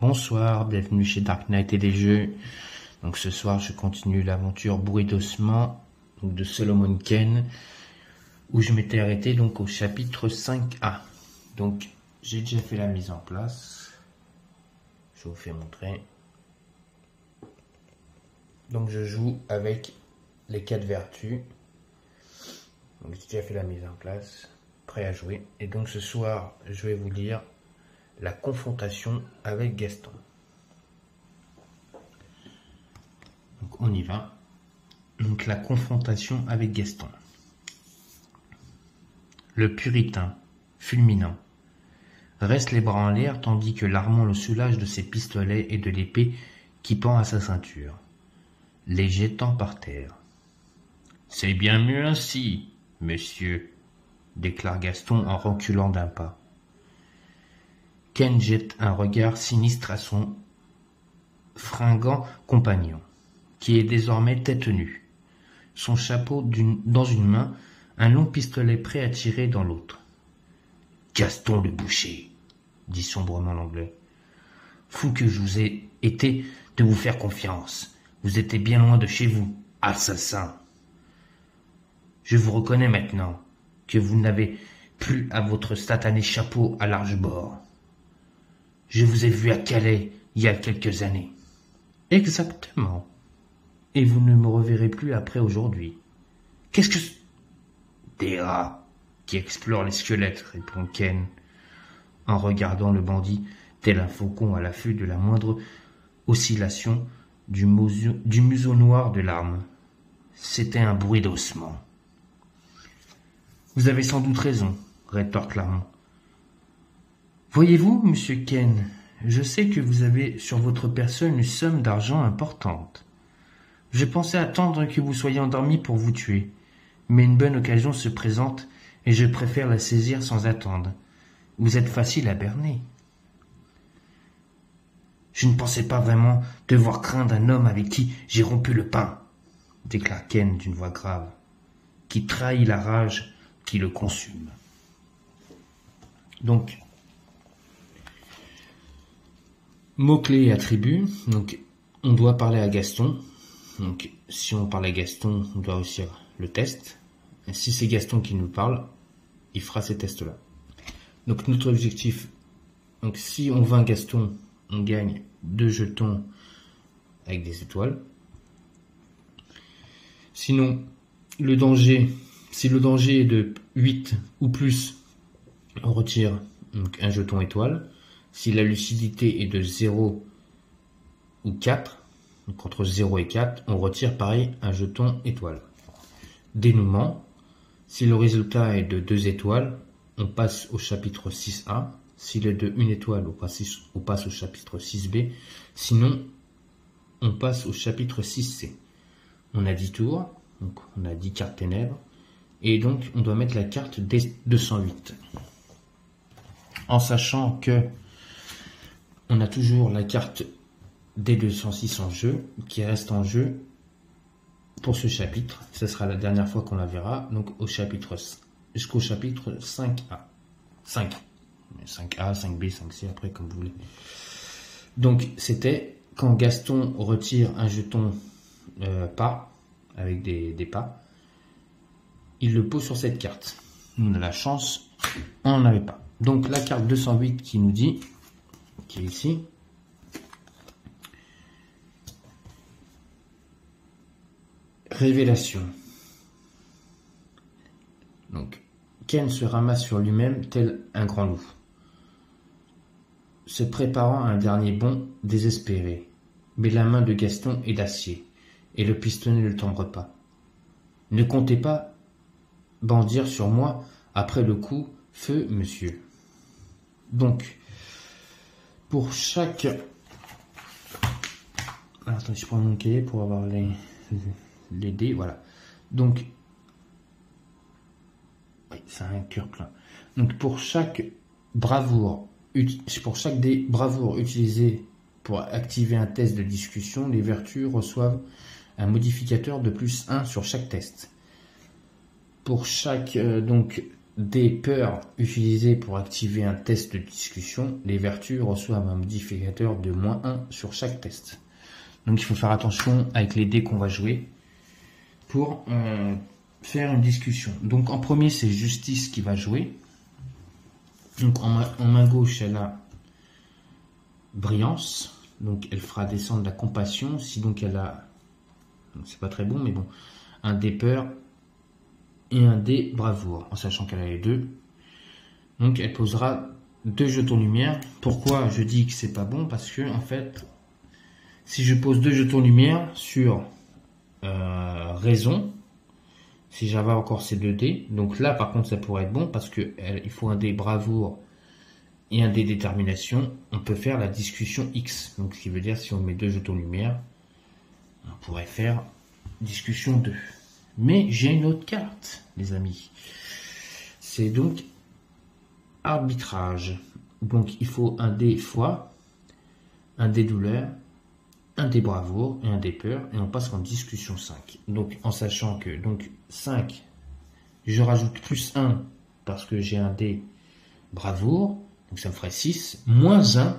Bonsoir, bienvenue chez Dark Knight et des jeux. Donc ce soir je continue l'aventure bourrée d'ossements de Solomon Kane, où je m'étais arrêté donc au chapitre 5A. Donc j'ai déjà fait la mise en place. Je vous fais montrer. Donc je joue avec les 4 vertus. Donc j'ai déjà fait la mise en place, prêt à jouer. Et donc ce soir je vais vous lire la confrontation avec Gaston. Donc on y va. Donc la confrontation avec Gaston. Le puritain, fulminant, reste les bras en l'air tandis que l'Armand le soulage de ses pistolets et de l'épée qui pend à sa ceinture, les jetant par terre. « C'est bien mieux ainsi, monsieur, » déclare Gaston en reculant d'un pas. Ken jette un regard sinistre à son fringant compagnon, qui est désormais tête nue, son chapeau dans une main, un long pistolet prêt à tirer dans l'autre. « Gaston le boucher, » dit sombrement l'Anglais. « Fou que je vous ai été de vous faire confiance. Vous étiez bien loin de chez vous, assassin. Je vous reconnais maintenant que vous n'avez plus à votre satané chapeau à large bord. Je vous ai vu à Calais il y a quelques années. »« Exactement. Et vous ne me reverrez plus après aujourd'hui. »« Qu'est-ce que... » ?»« Des rats qui explorent les squelettes, » répond Ken, en regardant le bandit tel un faucon à l'affût de la moindre oscillation du museau noir de l'arme. C'était un bruit d'ossement. « Vous avez sans doute raison, » rétorque l'Armand. « Voyez-vous, monsieur Ken, je sais que vous avez sur votre personne une somme d'argent importante. Je pensais attendre que vous soyez endormi pour vous tuer, mais une bonne occasion se présente et je préfère la saisir sans attendre. Vous êtes facile à berner. »« Je ne pensais pas vraiment devoir craindre un homme avec qui j'ai rompu le pain, » déclare Ken d'une voix grave, qui trahit la rage qui le consume. Donc, mots-clés et attributs. Donc, on doit parler à Gaston. Donc, si on parle à Gaston, on doit réussir le test. Et si c'est Gaston qui nous parle, il fera ces tests-là. Donc, notre objectif, donc si on vainc Gaston, on gagne 2 jetons avec des étoiles. Sinon, si le danger est de 8 ou plus, on retire donc un jeton étoile. Si la lucidité est de 0 ou 4, donc entre 0 et 4, on retire pareil un jeton étoile. Dénouement, si le résultat est de 2 étoiles, on passe au chapitre 6A. S'il est de 1 étoile, on passe au chapitre 6B. Sinon, on passe au chapitre 6C. On a 10 tours, donc on a 10 cartes ténèbres. Et donc, on doit mettre la carte D208. En sachant que on a toujours la carte D206 en jeu, qui reste en jeu pour ce chapitre. Ce sera la dernière fois qu'on la verra, donc jusqu'au chapitre 5A. 5A, 5B, 5C, après comme vous voulez. Donc, c'était quand Gaston retire un jeton pas, avec des pas, il le pose sur cette carte. On a la chance, on n'en avait pas. Donc la carte 208 qui nous dit, qui est ici, révélation. Donc Ken se ramasse sur lui-même tel un grand loup, se préparant à un dernier bond désespéré. Mais la main de Gaston est d'acier, et le pistolet ne le tombe pas. Ne comptez pas bandir sur moi après le coup, feu, monsieur. Donc, pour chaque... Attends, je prends mon cahier pour avoir les dés, voilà. Donc, oui, c'est un cœur plein. Donc, pour chaque bravoure utilisée pour activer un test de discussion, les vertus reçoivent un modificateur de +1 sur chaque test. Pour chaque des peurs utilisées pour activer un test de discussion, les vertus reçoivent un modificateur de -1 sur chaque test. Donc il faut faire attention avec les dés qu'on va jouer pour faire une discussion. Donc en premier, c'est Justice qui va jouer. Donc en main gauche, elle a Brillance. Donc elle fera descendre la compassion. Si donc elle a, c'est pas très bon, mais bon, un dé peur et un dé bravoure, en sachant qu'elle a les deux. Donc elle posera 2 jetons lumière. Pourquoi je dis que c'est pas bon? Parce que en fait, si je pose 2 jetons lumière sur raison, si j'avais encore ces 2 dés, donc là par contre ça pourrait être bon parce que il faut un dé bravoure et un dé détermination. On peut faire la discussion X, donc ce qui veut dire si on met 2 jetons lumière, on pourrait faire discussion 2. Mais j'ai une autre carte, les amis. C'est donc arbitrage. Donc il faut un dé foi, un dé douleur, un dé bravoure et un dé peur, et on passe en discussion 5. Donc en sachant que donc 5, je rajoute +1 parce que j'ai un dé bravoure, donc ça me ferait 6, -1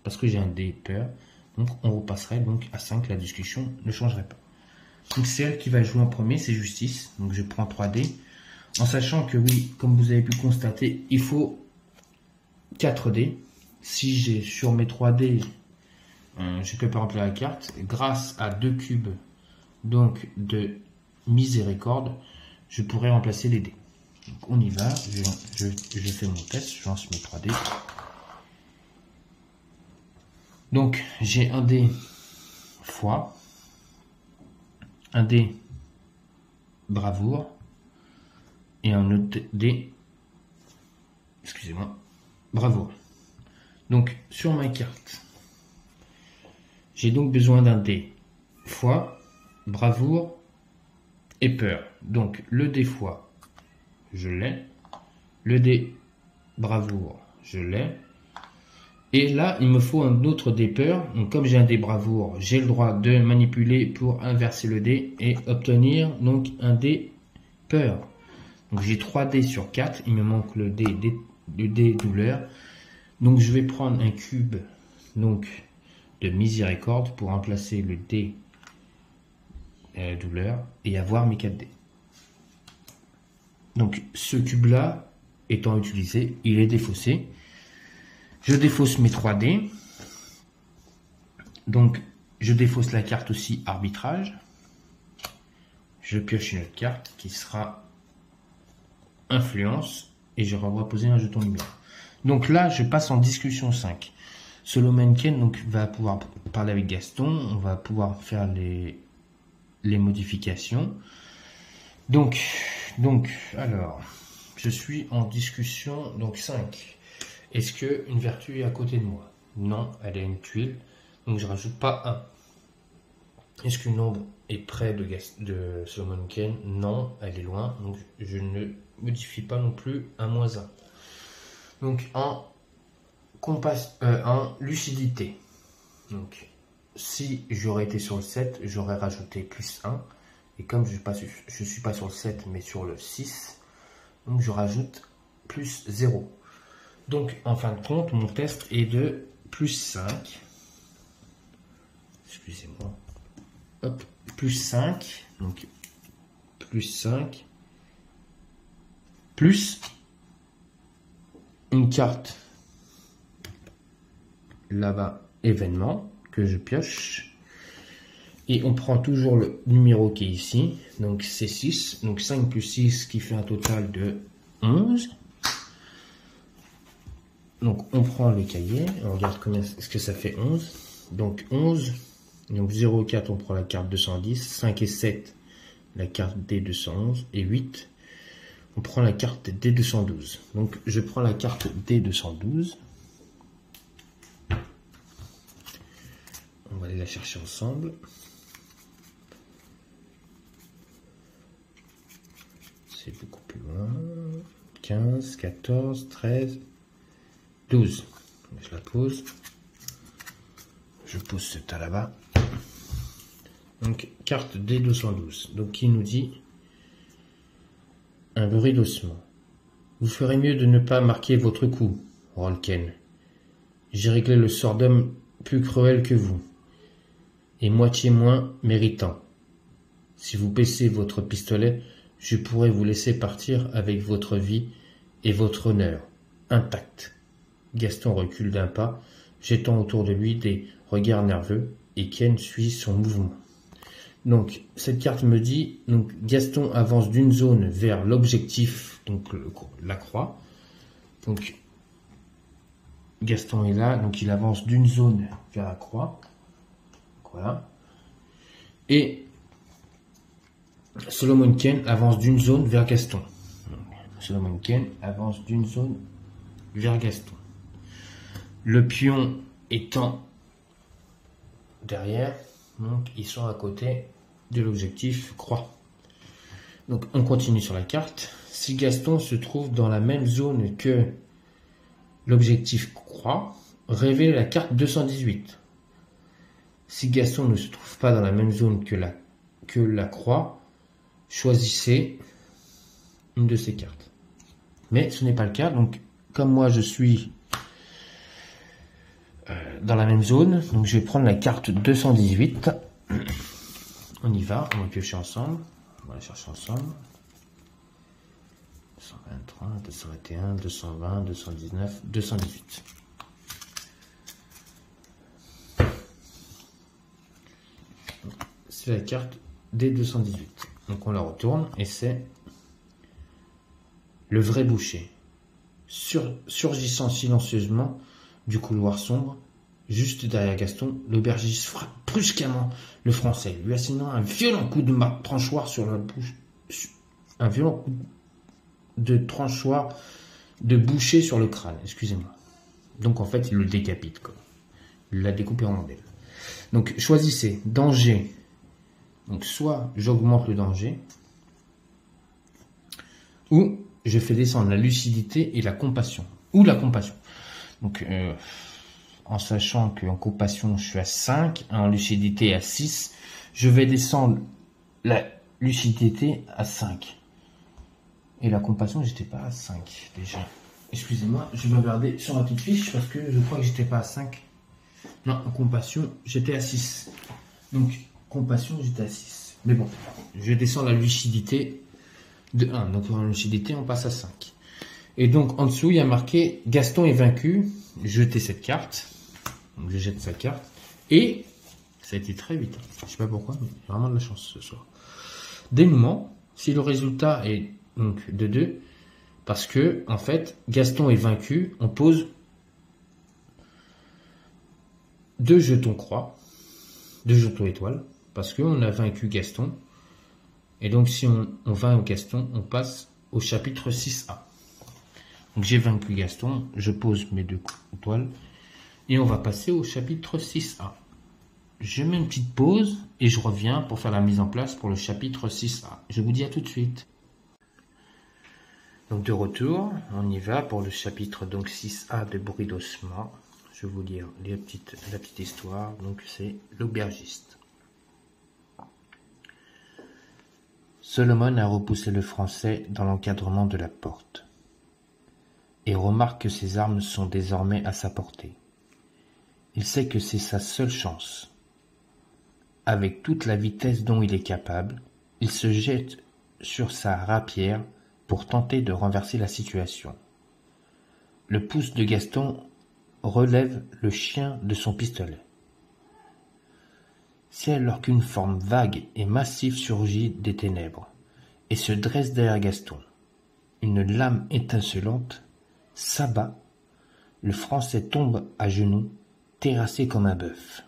parce que j'ai un dé peur, donc on repasserait donc à 5, la discussion ne changerait pas. Donc c'est elle qui va jouer en premier, c'est Justice. Donc je prends 3 dés. En sachant que oui, comme vous avez pu constater, il faut 4 dés. Si j'ai sur mes 3 dés, je ne peux pas remplir la carte. Grâce à 2 cubes donc de miséricorde, je pourrais remplacer les dés. Donc on y va. Je fais mon test. Je lance mes 3 dés. Donc j'ai un dé foi, un dé bravoure et un autre dé, excusez-moi, bravoure. Donc sur ma carte, j'ai donc besoin d'un dé foi, bravoure et peur. Donc le dé foi, je l'ai. Le dé bravoure, je l'ai. Et là, il me faut un autre dé peur. Donc, comme j'ai un dé bravoure, j'ai le droit de manipuler pour inverser le dé et obtenir donc un dé peur. Donc, j'ai 3 dés sur 4. Il me manque le dé douleur. Donc, je vais prendre un cube donc, de miséricorde pour remplacer le dé douleur et avoir mes 4 dés. Donc, ce cube-là étant utilisé, il est défaussé. Je défausse mes 3 dés. Donc, je défausse la carte aussi arbitrage. Je pioche une autre carte qui sera influence et je renvoie poser un jeton lumière. Donc là, je passe en discussion 5. Solomon Kane donc, va pouvoir parler avec Gaston. On va pouvoir faire les modifications. Donc, alors, je suis en discussion donc 5. Est-ce qu'une vertu est à côté de moi? Non, elle est une tuile, donc je rajoute pas 1. Est-ce qu'une ombre est près de Solomon Kane? Non, elle est loin, donc je ne modifie pas non plus un -1. Donc en lucidité, donc si j'aurais été sur le 7, j'aurais rajouté +1, et comme je ne suis pas sur le 7 mais sur le 6, donc je rajoute +0. Donc, en fin de compte, mon test est de +5. Excusez-moi. Hop, +5. Donc, +5. Plus une carte là-bas, événement, que je pioche. Et on prend toujours le numéro qui est ici. Donc, c'est 6. Donc, 5 plus 6 qui fait un total de 11. Donc on prend le cahier, on regarde combien est-ce que ça fait 11. Donc 11, donc 0 et 4 on prend la carte 210, 5 et 7 la carte D211 et 8 on prend la carte D212. Donc je prends la carte D212. On va aller la chercher ensemble. C'est beaucoup plus loin. 15, 14, 13... 12. Je la pose. Je pose ce tas là-bas. Donc, carte D212. Donc, qui nous dit un bruit d'ossement. Vous ferez mieux de ne pas marquer votre coup, râle Ken. J'ai réglé le sort d'homme plus cruel que vous, et moitié moins méritant. Si vous baissez votre pistolet, je pourrais vous laisser partir avec votre vie et votre honneur intacts. Gaston recule d'un pas, jetant autour de lui des regards nerveux, et Ken suit son mouvement. Donc, cette carte me dit, donc Gaston avance d'une zone vers l'objectif, donc la croix. Donc, Gaston est là, donc il avance d'une zone vers la croix. Voilà. Et Solomon Kane avance d'une zone vers Gaston. Solomon Kane avance d'une zone vers Gaston. Le pion étant derrière, donc ils sont à côté de l'objectif croix. Donc on continue sur la carte. Si Gaston se trouve dans la même zone que l'objectif croix, révèle la carte 218. Si Gaston ne se trouve pas dans la même zone que la croix, choisissez une de ces cartes. Mais ce n'est pas le cas, donc comme moi je suis dans la même zone, donc je vais prendre la carte 218. On y va, on va piocher ensemble. On va la chercher ensemble. 223, 221, 220, 219, 218. C'est la carte des 218. Donc on la retourne et c'est le vrai boucher. Surgissant silencieusement du couloir sombre, juste derrière Gaston, l'aubergiste frappe brusquement le Français, lui assénant un violent coup de tranchoir sur la bouche. Un violent coup de tranchoir de boucher sur le crâne, excusez-moi. Donc en fait, il le décapite, quoi. Il l'a découpé en rondelles. Donc choisissez danger. Donc soit j'augmente le danger, ou je fais descendre la lucidité et la compassion. Ou la compassion. Donc en sachant qu'en compassion je suis à 5, en lucidité à 6, je vais descendre la lucidité à 5. Et la compassion, j'étais pas à 5 déjà. Excusez-moi, je vais regarder sur ma petite fiche parce que je crois que j'étais pas à 5. Non, en compassion, j'étais à 6. Donc, compassion, j'étais à 6. Mais bon, je vais descendre la lucidité de 1. Donc, en lucidité, on passe à 5. Et donc, en dessous, il y a marqué Gaston est vaincu. Jetez cette carte. Donc, je jette sa carte. Et ça a été très vite. Je sais pas pourquoi, mais j'ai vraiment de la chance ce soir. Dénouement, si le résultat est donc de 2, parce que en fait Gaston est vaincu, on pose 2 jetons croix, 2 jetons étoiles, parce qu'on a vaincu Gaston, et donc si on vainc Gaston, on passe au chapitre 6A. Donc j'ai vaincu Gaston, je pose mes 2 étoiles, et on va passer au chapitre 6A. Je mets une petite pause, et je reviens pour faire la mise en place pour le chapitre 6A. Je vous dis à tout de suite. Donc de retour, on y va pour le chapitre donc 6A de Bruit d'ossement. Je vais vous lire la petite histoire. Donc c'est l'aubergiste. Solomon a repoussé le Français dans l'encadrement de la porte et remarque que ses armes sont désormais à sa portée. Il sait que c'est sa seule chance. Avec toute la vitesse dont il est capable, il se jette sur sa rapière pour tenter de renverser la situation. Le pouce de Gaston relève le chien de son pistolet. C'est alors qu'une forme vague et massive surgit des ténèbres et se dresse derrière Gaston. Une lame étincelante s'abat, le Français tombe à genoux, terrassé comme un bœuf,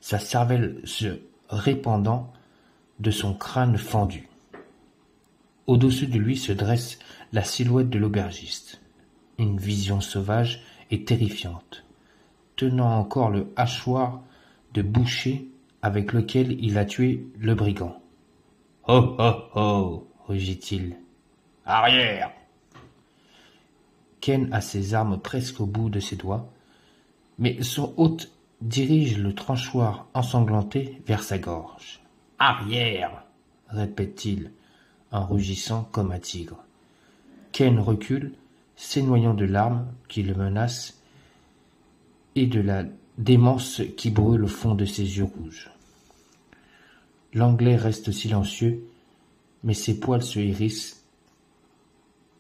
sa cervelle se répandant de son crâne fendu. Au-dessus de lui se dresse la silhouette de l'aubergiste, une vision sauvage et terrifiante, tenant encore le hachoir de boucher avec lequel il a tué le brigand. « Oh, oh, oh !» rugit-il. « Arrière !» Ken a ses armes presque au bout de ses doigts, mais son hôte dirige le tranchoir ensanglanté vers sa gorge. « Arrière !» répète-t-il, en rugissant comme un tigre. Ken recule, s'énoignant de l'arme qui le menace et de la démence qui brûle au fond de ses yeux rouges. L'Anglais reste silencieux, mais ses poils se hérissent.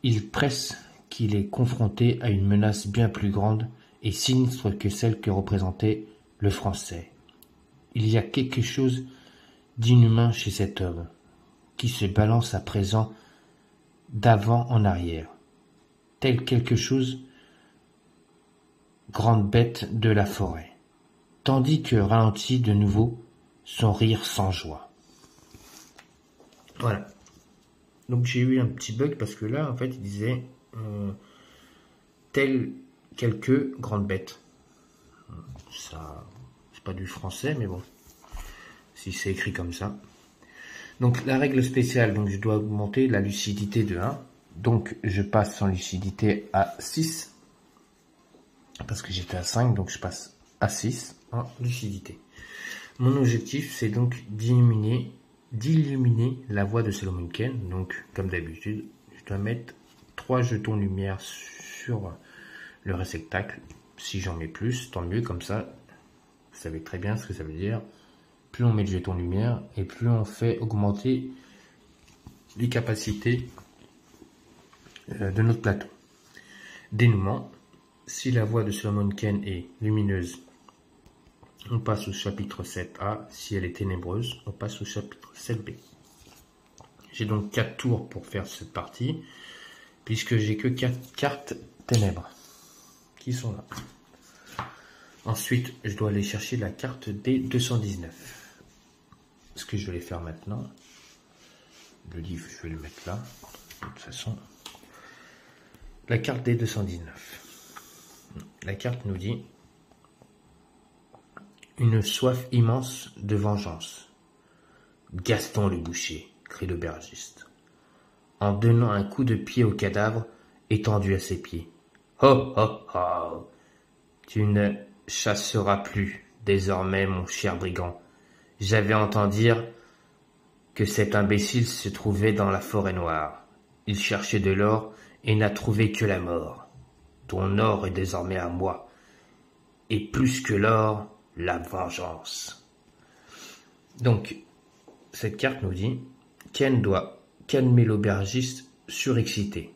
Il presse qu'il est confronté à une menace bien plus grande et sinistre que celle que représentait le Français. Il y a quelque chose d'inhumain chez cet homme, qui se balance à présent d'avant en arrière, tel quelque chose grande bête de la forêt, tandis que ralentit de nouveau son rire sans joie. Voilà. Donc j'ai eu un petit bug parce que là, en fait, il disait tel quelque grande bête. Ça, c'est pas du français, mais bon, si c'est écrit comme ça. Donc la règle spéciale, donc je dois augmenter la lucidité de 1. Donc je passe en lucidité à 6. Parce que j'étais à 5, donc je passe à 6 en lucidité. Mon objectif, c'est donc d'illuminer la voie de Solomon Kane. Donc comme d'habitude, je dois mettre 3 jetons lumière sur le réceptacle. Si j'en mets plus, tant mieux, comme ça, vous savez très bien ce que ça veut dire. Plus on met de jetons lumière et plus on fait augmenter les capacités de notre plateau. Dénouement. Si la voie de Solomon Kane est lumineuse, on passe au chapitre 7a. Si elle est ténébreuse, on passe au chapitre 7b. J'ai donc 4 tours pour faire cette partie, puisque j'ai que 4 cartes ténèbres qui sont là. Ensuite, je dois aller chercher la carte D219. Ce que je vais faire maintenant, le livre, je vais le mettre là, de toute façon. La carte D219. La carte nous dit une soif immense de vengeance. Gaston le boucher, crie l'aubergiste, en donnant un coup de pied au cadavre étendu à ses pieds. Oh, oh, oh! Tu ne chasseras plus, désormais, mon cher brigand. J'avais entendu dire que cet imbécile se trouvait dans la forêt noire. Il cherchait de l'or et n'a trouvé que la mort. Ton or est désormais à moi. Et plus que l'or, la vengeance. Donc, cette carte nous dit Ken doit calmer l'aubergiste surexcité.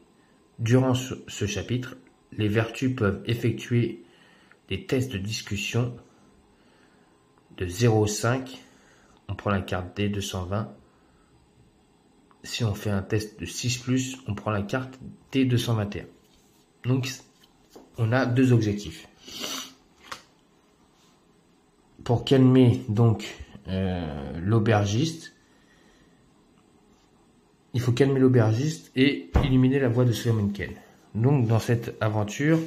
Durant ce chapitre, les vertus peuvent effectuer des tests de discussion de 0,5. On prend la carte D220. Si on fait un test de 6+, on prend la carte D221. Donc, on a 2 objectifs. Pour calmer donc l'aubergiste, il faut calmer l'aubergiste et illuminer la voie de Solomon Kane. Donc dans cette aventure,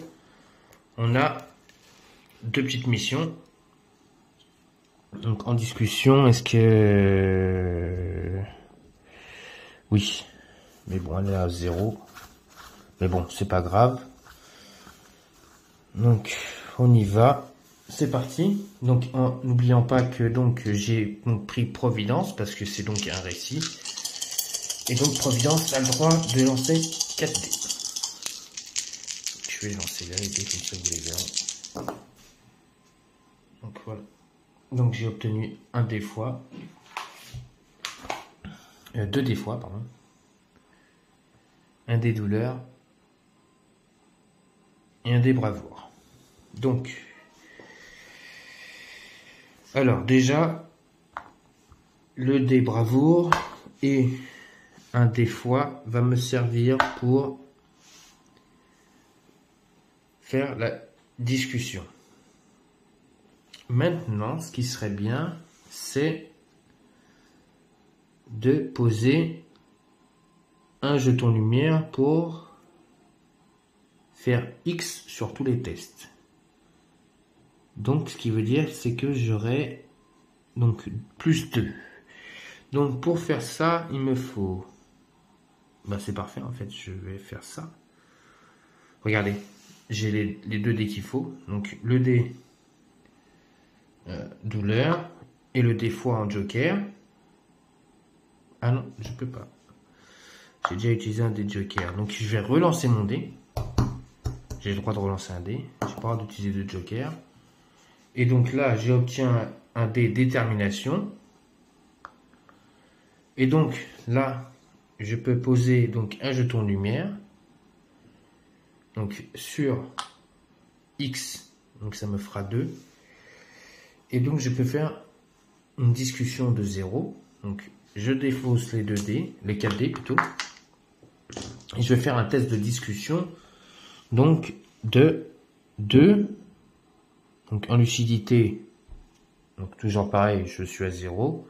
on a 2 petites missions. Donc en discussion, est-ce que... Oui, mais bon, elle est à 0. Mais bon, c'est pas grave. Donc on y va. C'est parti. Donc en n'oubliant pas que donc j'ai pris Providence parce que c'est donc un récit. Et donc Providence a le droit de lancer 4 dés. Je vais lancer les dés comme ça vous les verrez. Donc voilà. Donc j'ai obtenu un dé fois. 2 dés fois, pardon. Un dé douleur. Et un dé bravoure. Donc alors déjà, le dé bravoure et un dé fois va me servir pour faire la discussion. Maintenant, ce qui serait bien, c'est de poser un jeton lumière pour faire X sur tous les tests. Donc, ce qui veut dire, c'est que j'aurai donc plus 2. Donc, pour faire ça, il me faut... Bah, c'est parfait, en fait, je vais faire ça. Regardez, j'ai les 2 dés qu'il faut. Donc, le dé douleur et le dé fois en joker. Ah non, je peux pas. J'ai déjà utilisé un dé de joker. Donc je vais relancer mon dé. J'ai le droit de relancer un dé. J'ai pas le droit d'utiliser de joker. Et donc là, j'obtiens un dé détermination. Et donc là, je peux poser donc un jeton lumière. Donc sur X, donc ça me fera 2. Et donc je peux faire une discussion de 0. Donc je défausse les 2 dés, les 4 dés plutôt. Et je vais faire un test de discussion donc de 2. Donc en lucidité, donc toujours pareil, je suis à 0.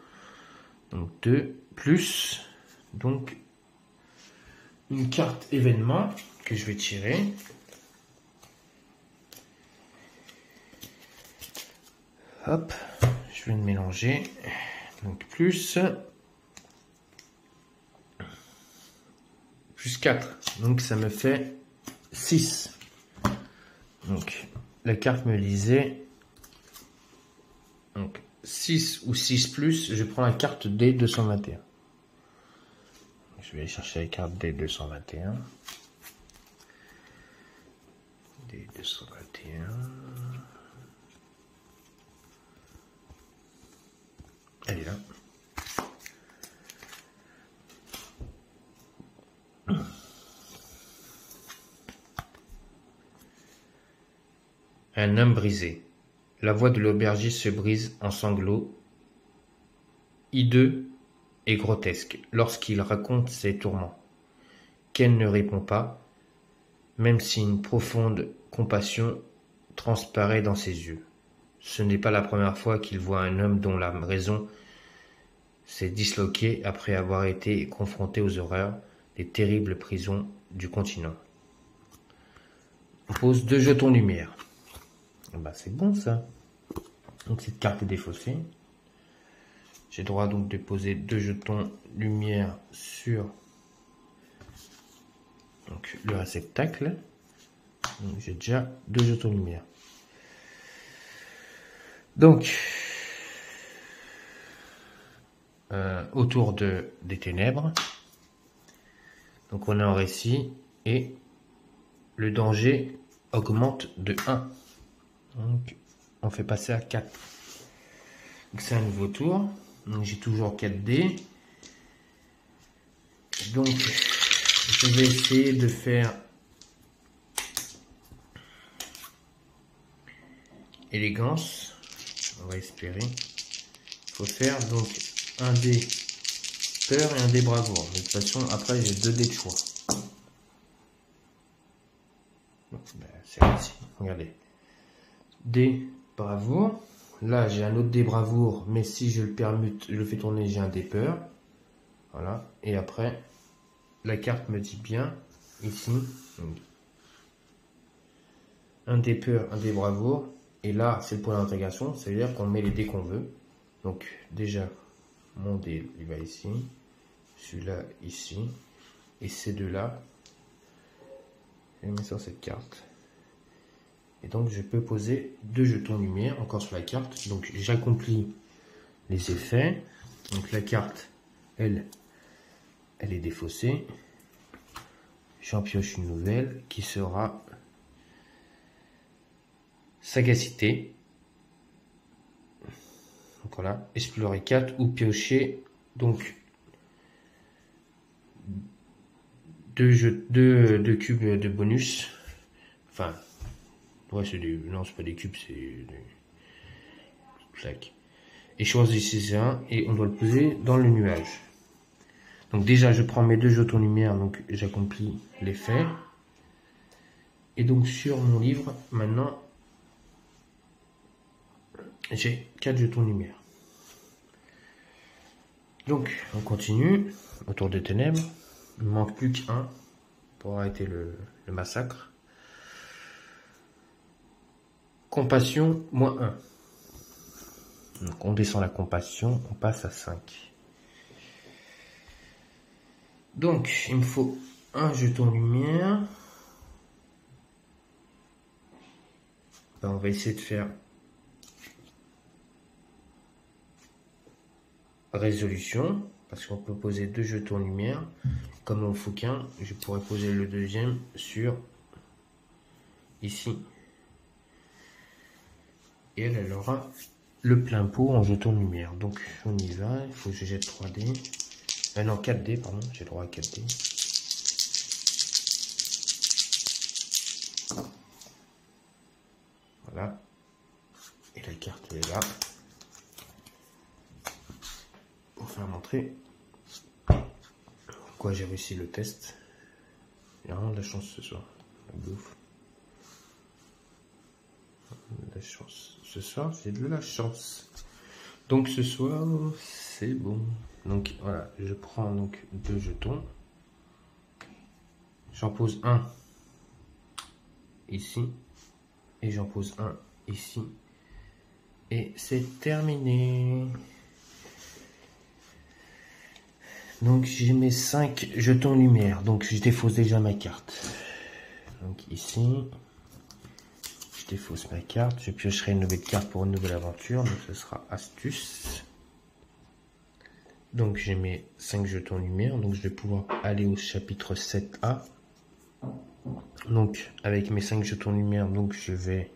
Donc 2 plus donc une carte événement que je vais tirer. Hop, je vais le mélanger. Donc plus 4. Donc ça me fait 6. Donc la carte me disait donc 6 ou 6 plus, je prends la carte D221. Je vais aller chercher la carte D221. D221. Elle est là. Un homme brisé. La voix de l'aubergiste se brise en sanglots, hideux et grotesque, lorsqu'il raconte ses tourments. Ken ne répond pas, même si une profonde compassion transparaît dans ses yeux. Ce n'est pas la première fois qu'il voit un homme dont la raison s'est disloquée après avoir été confronté aux horreurs des terribles prisons du continent. On pose 2 jetons lumière. Bah, c'est bon ça. Donc cette carte est défaussée. J'ai le droit donc de poser 2 jetons lumière sur donc, le réceptacle. J'ai déjà 2 jetons lumière. Donc autour des ténèbres. Donc on est en récit et le danger augmente de 1. Donc on fait passer à 4. Donc c'est un nouveau tour. Donc j'ai toujours 4 dés. Donc je vais essayer de faire élégance. On va espérer. Il faut faire donc un dé peur et un dé bravoure. De toute façon après j'ai 2 dés de choix. C'est réussi. Regardez. Dé bravoure. Là, j'ai un autre dé bravoure, mais si je le permute, je le fais tourner, j'ai un dé peur. Voilà. Et après, la carte me dit bien, ici, un dé peur, un dé bravoure. Et là, c'est le point d'intégration, c'est-à-dire qu'on met les dés qu'on veut. Donc, déjà, mon dé, il va ici. Celui-là, ici. Et ces deux-là, je les mets sur cette carte. Et donc je peux poser 2 jetons lumière encore sur la carte. Donc j'accomplis les effets. Donc la carte, elle est défaussée. J'en pioche une nouvelle qui sera sagacité. Donc voilà, explorer 4 ou piocher donc 2 cubes de bonus. Enfin, ouais, c'est des. Non, c'est pas des cubes, c'est des. Clac. Et choisissez un et on doit le poser dans le nuage. Donc déjà, je prends mes 2 jetons lumière, donc j'accomplis l'effet. Et donc sur mon livre, maintenant, j'ai 4 jetons lumière. Donc, on continue autour des ténèbres. Il ne manque plus qu'un pour arrêter le massacre. Compassion, moins 1. Donc on descend la compassion, on passe à 5. Donc il me faut un jeton lumière. Ben, on va essayer de faire résolution. parce qu'on peut poser 2 jetons lumière. Comme au Fouquin, je pourrais poser le deuxième sur ici. Et elle aura le plein pot en jeton de lumière. Donc on y va, il faut que je jette 3D. Non, 4D, pardon, j'ai droit à 4D. Voilà. Et la carte est là. Pour faire montrer quoi j'ai réussi le test. J'ai vraiment de la chance ce soir. La bouffe. La chance. Ce soir, j'ai de la chance. Donc ce soir, c'est bon. Donc voilà, je prends donc 2 jetons. J'en pose un ici. Et j'en pose un ici. Et c'est terminé. Donc j'ai mes 5 jetons lumière. Donc je défausse déjà ma carte. Donc ici, je défausse ma carte. Je piocherai une nouvelle carte pour une nouvelle aventure. Donc ce sera astuce. Donc j'ai mes 5 jetons lumière. Donc je vais pouvoir aller au chapitre 7A. Donc avec mes 5 jetons lumière, donc je vais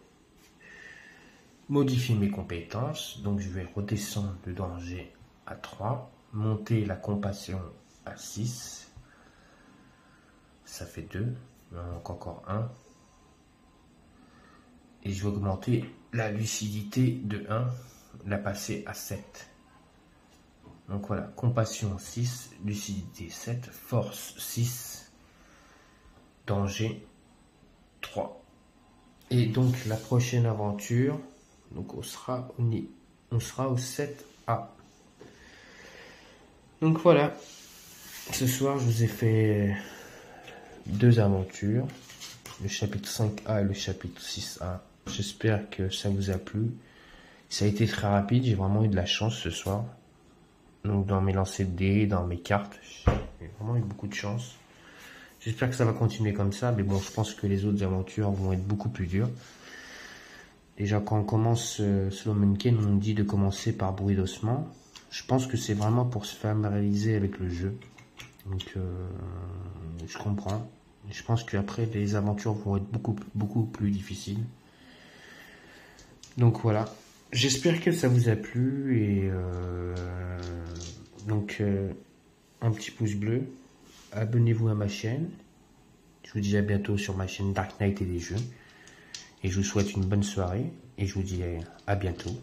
modifier mes compétences. Donc je vais redescendre le danger à 3. Monter la compassion à 6. Ça fait 2. Il en manque encore 1. Et je vais augmenter la lucidité de 1. La passer à 7. Donc voilà, compassion 6, lucidité 7, force 6, danger 3. Et donc la prochaine aventure, donc on sera au 7A. Donc voilà, ce soir je vous ai fait 2 aventures, le chapitre 5A et le chapitre 6A. J'espère que ça vous a plu. Ça a été très rapide, j'ai vraiment eu de la chance ce soir. Donc dans mes lancers de dés, dans mes cartes, j'ai vraiment eu beaucoup de chance. J'espère que ça va continuer comme ça, mais bon, je pense que les autres aventures vont être beaucoup plus dures. Déjà quand on commence Slow Monkey, on nous dit de commencer par bruit d'ossement. Je pense que c'est vraiment pour se familiariser avec le jeu. Donc je comprends. Je pense qu'après les aventures vont être beaucoup plus difficiles. Donc voilà. J'espère que ça vous a plu et donc un petit pouce bleu. Abonnez-vous à ma chaîne. Je vous dis à bientôt sur ma chaîne Dark Knight et des jeux. Et je vous souhaite une bonne soirée et je vous dis à bientôt.